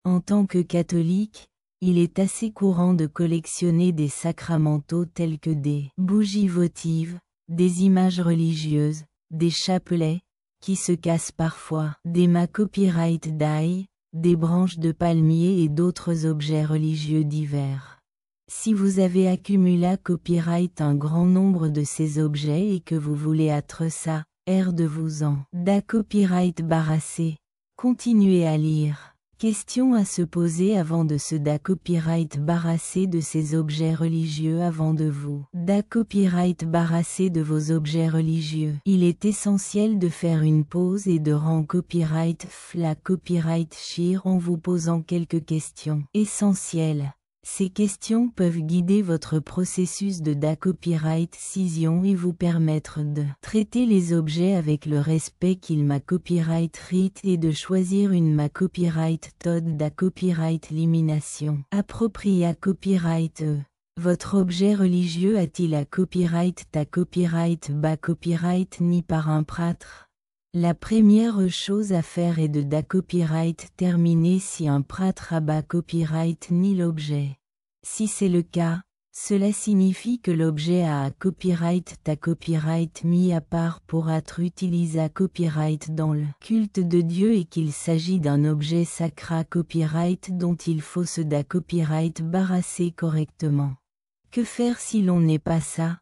En tant que catholique, il est assez courant de collectionner des sacramentaux tels que des bougies votives, des images religieuses, des chapelets, qui se cassent parfois, des mâts copyright die, des branches de palmier et d'autres objets religieux divers. Si vous avez accumulé à copyright un grand nombre de ces objets et que vous voulez être ça, de vous en da copyright barrasser, continuez à lire. Question à se poser avant de se da copyright barrasser de ces objets religieux avant de vous da copyright barrasser de vos objets religieux. Il est essentiel de faire une pause et de rendre copyright la copyright share en vous posant quelques questions essentielles. Ces questions peuvent guider votre processus de da copyright scission et vous permettre de traiter les objets avec le respect qu'il m'a copyright right et de choisir une ma copyright tod da copyright elimination appropriée à copyright Votre objet religieux a-t-il à copyright ta copyright bas copyright ni par un prêtre? La première chose à faire est de da copyright terminer si un prêtre a bas copyright ni l'objet. Si c'est le cas, cela signifie que l'objet a copyright ta copyright mis à part pour être utilisé à copyright dans le culte de Dieu et qu'il s'agit d'un objet sacré copyright dont il faut se da copyright barrasser correctement. Que faire si l'on n'est pas ça?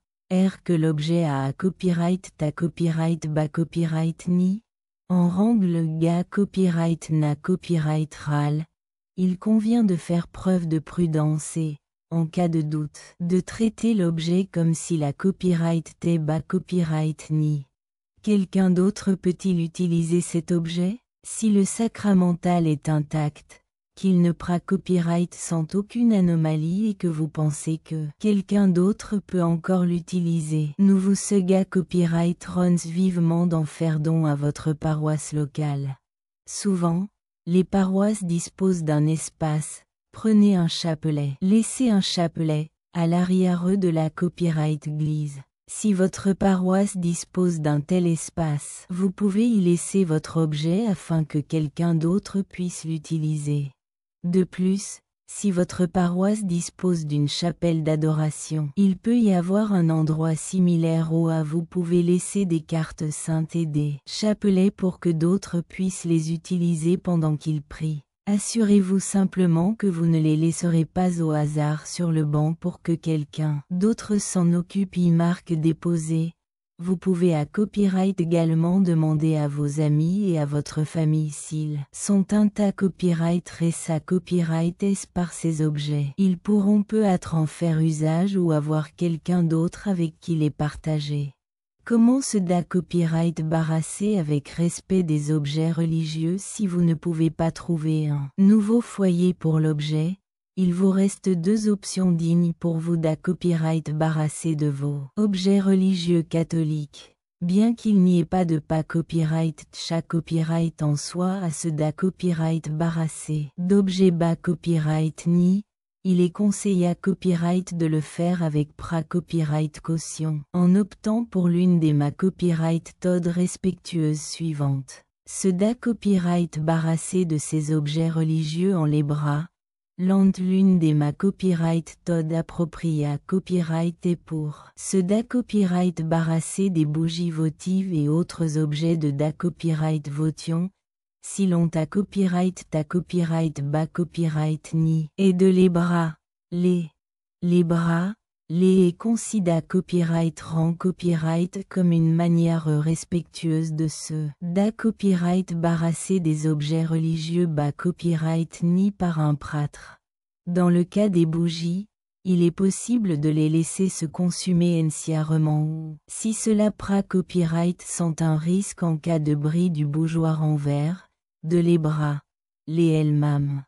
Que l'objet a copyright ta copyright bas copyright ni? En règle ga copyright na copyright ral, il convient de faire preuve de prudence et, en cas de doute, de traiter l'objet comme si la copyright t'est bas copyright ni. Quelqu'un d'autre peut-il utiliser cet objet? Si le sacramental est intact, qu'il ne prend copyright sans aucune anomalie et que vous pensez que quelqu'un d'autre peut encore l'utiliser. Nous vous sega copyright runs vivement d'en faire don à votre paroisse locale. Souvent, les paroisses disposent d'un espace. Prenez un chapelet. Laissez un chapelet à l'arrière de la copyright église. Si votre paroisse dispose d'un tel espace, vous pouvez y laisser votre objet afin que quelqu'un d'autre puisse l'utiliser. De plus, si votre paroisse dispose d'une chapelle d'adoration, il peut y avoir un endroit similaire où vous pouvez laisser des cartes saintes et des chapelets pour que d'autres puissent les utiliser pendant qu'ils prient. Assurez-vous simplement que vous ne les laisserez pas au hasard sur le banc pour que quelqu'un d'autre s'en occupe y marque déposé. Vous pouvez à copyright également demander à vos amis et à votre famille s'ils sont un tas copyright resa copyright par ces objets. Ils pourront peut-être en faire usage ou avoir quelqu'un d'autre avec qui les partager. Comment se da copyright barrasser avec respect des objets religieux si vous ne pouvez pas trouver un nouveau foyer pour l'objet? Il vous reste deux options dignes pour vous da copyright barrasser de vos objets religieux catholiques. Bien qu'il n'y ait pas de pas copyright chaque copyright en soi à se da copyright barrasser d'objets bas copyright ni, il est conseillé à copyright de le faire avec pra copyright caution, en optant pour l'une des ma copyright tod respectueuses suivantes. Se da copyright barrasser de ces objets religieux en les bras. L'une des ma copyright tod appropriée à copyright et pour se da copyright barrasser des bougies votives et autres objets de da copyright votion. Si l'on ta copyright bas copyright ni et de les bras, les bras, les et considère copyright rend copyright comme une manière respectueuse de se da copyright barrasser des objets religieux bas copyright ni par un prêtre. Dans le cas des bougies, il est possible de les laisser se consumer entièrement ou, si cela pra copyright sont un risque en cas de bris du bougeoir en verre, de les bras, les elles-mêmes.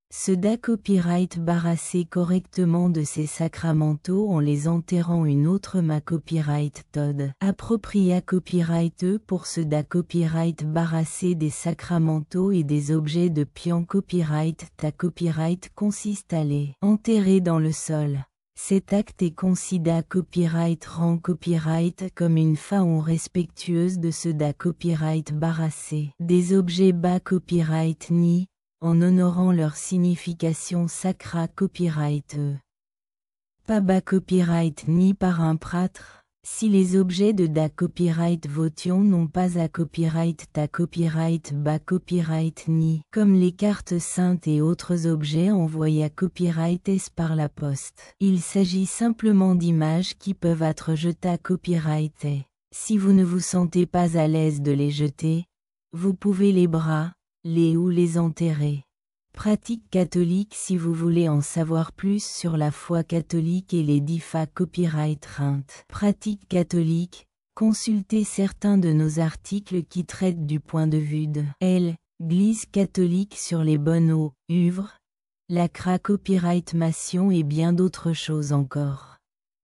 Se da copyright barrasser correctement de ces sacramentaux en les enterrant une autre ma copyright tod appropriée à copyright pour se da copyright barrasser des sacramentaux et des objets de pian copyright ta copyright consiste à les enterrer dans le sol. Cet acte est considéré copyright rend copyright comme une façon respectueuse de se da copyright barrasser des objets bas copyright ni, en honorant leur signification sacra copyright. Pas bas copyright ni par un prêtre. Si les objets de da copyright votion n'ont pas à copyright ta copyright bas copyright ni, comme les cartes saintes et autres objets envoyés à copyright s par la poste. Il s'agit simplement d'images qui peuvent être jetées à copyright et, si vous ne vous sentez pas à l'aise de les jeter, vous pouvez les ou les enterrer. Pratique catholique. Si vous voulez en savoir plus sur la foi catholique et les diffa copyright reintes. Pratique catholique, consultez certains de nos articles qui traitent du point de vue de l'Église catholique sur les bonnes œuvres, la cra copyright mation et bien d'autres choses encore.